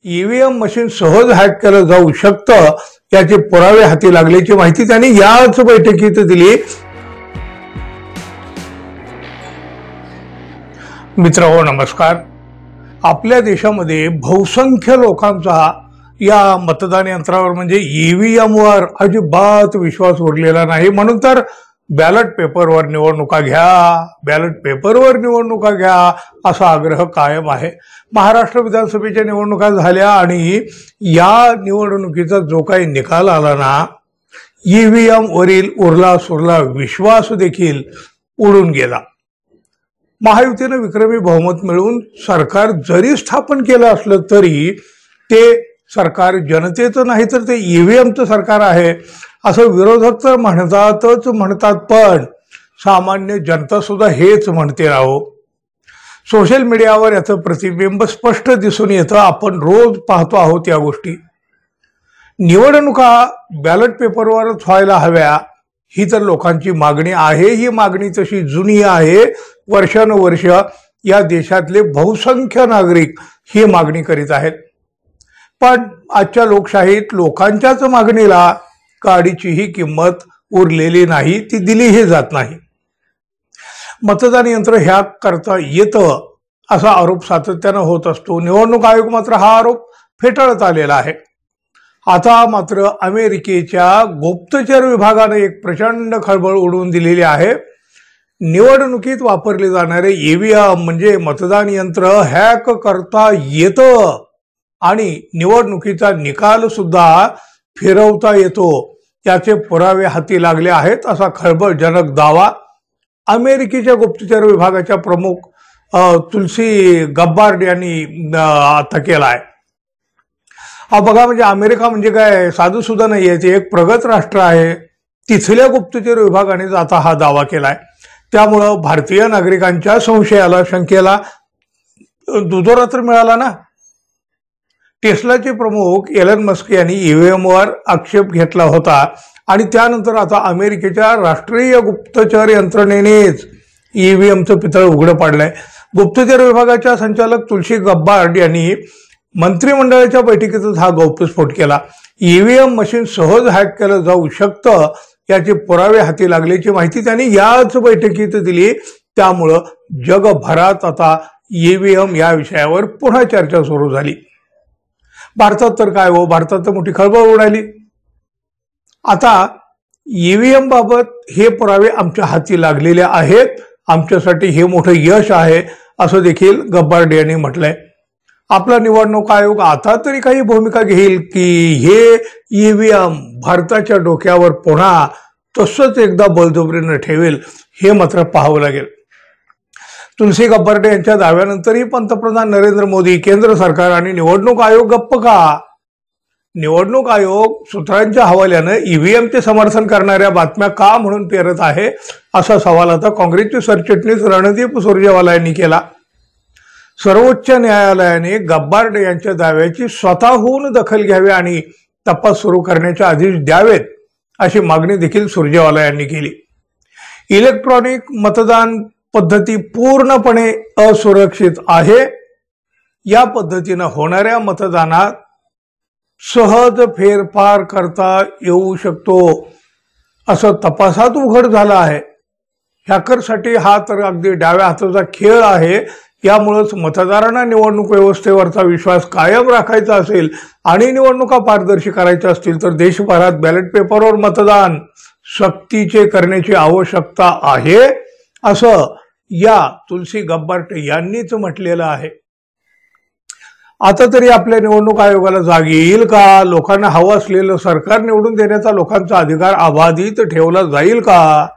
EVM machine सहज hack केलं जाऊ शकतं याचे पुरावे हाती लागल्याची माहिती त्यांनी याच बैठकीत दिली। मित्रांनो नमस्कार। आपल्या देशामध्ये बहुसंख्य लोकांचा या मतदान यंत्रावर म्हणजे ईव्हीएम वर अजिबात विश्वास उरलेला नाही। म्हणून तर बॅलेट पेपरवर निवडणुका घ्या, बॅलेट पेपरवर निवडणुका घ्या असा आग्रह कायम आहे। महाराष्ट्र विधानसभेच्या निवडणुका झाल्या आणि या निवडणुकीचा जो काही निकाल आला ना, ईव्हीएम वरील उरला सुरला विश्वास देखील उडून गेला। महायुतीने विक्रमी बहुमत मिळवून सरकार जरी स्थापन केलं असलं तरी ते सरकार जनतेचं नाही तर ते ईव्हीएमचं सरकार आहे असं विरोधक तर म्हणतात, पण सामान्य जनता सुद्धा हेच म्हणते राहो। सोशल मीडियावर याचं प्रतिबिंब स्पष्ट दिसून येतं। आपण रोज पाहतो आहोत या गोष्टी। निवडणुका बॅलेट पेपरवरच व्हायला हव्या ही तर लोकांची मागणी आहे। ही मागणी तशी जुनी आहे। वर्षानुवर्ष या देशातले बहुसंख्य नागरिक ही मागणी करीत आहेत। पण आजच्या लोकशाहीत लोकांच्याच मागणीला काडीचीही किंमत उरलेली नाही, ती दिलीही जात नाही। मतदान यंत्र हॅक करता येतं असा आरोप सातत्यानं होत असतो। निवडणूक आयोग मात्र हा आरोप फेटाळत आलेला आहे। आता मात्र अमेरिकेच्या गुप्तचर विभागाने एक प्रचंड खळबळ उडवून दिलेली आहे। निवडणुकीत वापरले जाणारे ईव्हीएम म्हणजे मतदान यंत्र हॅक करता येतं आणि निवडणुकीचा निकाल सुद्धा फिरवता येतो याचे पुरावे हाती लागले आहेत असा खळबळजनक दावा अमेरिकेच्या गुप्तचर विभागाच्या प्रमुख तुलसी गब्बार्ड यांनी आता केला आहे। बघा, म्हणजे अमेरिका म्हणजे काय साधू सुद्धा नाहीये, ते एक प्रगत राष्ट्र आहे। तिथल्या गुप्तचर विभागाने आता हा दावा केलाय। त्यामुळं भारतीय नागरिकांच्या संशयाला शंकेला दुजोरा तर मिळाला ना। टेस्लाचे प्रमुख एलन मस्क यांनी ईव्हीएम वर आक्षेप घेतला होता आणि त्यानंतर आता अमेरिकेच्या राष्ट्रीय गुप्तचर यंत्रणेनेच ईव्हीएमचं पितळ उघडं पाडलंय। गुप्तचर विभागाच्या संचालक तुलसी गब्बार्ड यांनी मंत्रिमंडळाच्या बैठकीतच हा गौप्यस्फोट केला। ईव्हीएम मशीन सहज हॅक केलं जाऊ शकतं याचे पुरावे हाती लागल्याची माहिती त्यांनी याच बैठकीत दिली। त्यामुळं जगभरात आता ईव्हीएम या विषयावर पुन्हा चर्चा सुरू झाली। भारतात तर काय हो, भारतात तर मोठी खळबळ उडाली। आता ईव्हीएम बाबत हे पुरावे आमच्या हाती लागलेले आहेत, आमच्यासाठी हे मोठं यश आहे असं देखील गब्बार्ड यांनी म्हटलंय। आपला निवडणूक आयोग आता तरी काही भूमिका घेईल की हे ईव्हीएम भारताच्या डोक्यावर पुन्हा तसंच एकदा बळजबरीनं ठेवेल हे मात्र पाहावं लागेल। तुलसी गब्बार्ड यांच्या दाव्यानंतरही पंतप्रधान नरेंद्र मोदी, केंद्र सरकार आणि निवडणूक आयोग गप्प का? निवडणूक आयोग सूत्रांच्या हवाल्यानं ईव्हीएमचे समर्थन करणाऱ्या बातम्या का म्हणून पेरत आहे असा सवाल आता काँग्रेसचे सरचिटणीस रणदीप सुरजेवाला यांनी केला। सर्वोच्च न्यायालयाने गब्बार्ड यांच्या दाव्याची स्वतःहून दखल घ्यावी आणि तपास सुरू करण्याचे आदेश द्यावेत अशी मागणी देखील सुरजेवाला यांनी केली। इलेक्ट्रॉनिक मतदान पद्धती पूर्णपणे असुरक्षित आहे। या पद्धतीने होणाऱ्या मतदानात सहज फेरफार करता येऊ शकतो असं तपासात उघड झालं आहे। हॅकरसाठी हा तर अगदी डाव्या हाताचा खेळ आहे। यामुळेच मतदारांना निवडणूक व्यवस्थेवरचा विश्वास कायम राखायचा असेल आणि निवडणुका पारदर्शी करायच्या असतील तर देशभरात बॅलेट पेपरवर मतदान सक्तीचे करण्याची आवश्यकता आहे असं या तुलसी गब्बार्ड यांनीच म्हटलेलं आहे। आता तरी आपल्या निवडणूक आयोगाला जाग येईल का? लोकांना हवं असलेलं सरकार निवडून देण्याचा लोकांचा अधिकार अबाधित ठेवला जाईल का?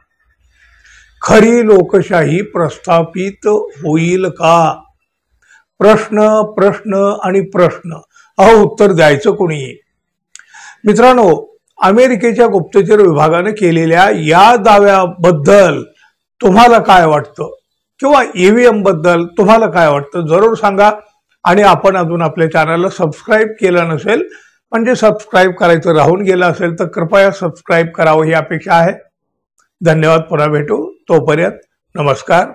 खरी लोकशाही प्रस्थापित होईल का? प्रश्न प्रश्न आणि प्रश्न, उत्तर द्यायचं कोणी? मित्रांनो, अमेरिकेच्या गुप्तचर विभागाने केलेल्या या दाव्याबद्दल तुम्हाला काय वाटतं किंवा ईव्हीएम बद्दल तुम्हाला काय वाटतं जरूर सांगा। आणि आपण अजून आपल्या चॅनलला सबस्क्राईब केलं नसेल म्हणजे सबस्क्राईब करायचं राहून गेलं असेल तर कृपया सबस्क्राईब करावं ही अपेक्षा आहे। धन्यवाद। पुन्हा भेटू, तोपर्यंत नमस्कार।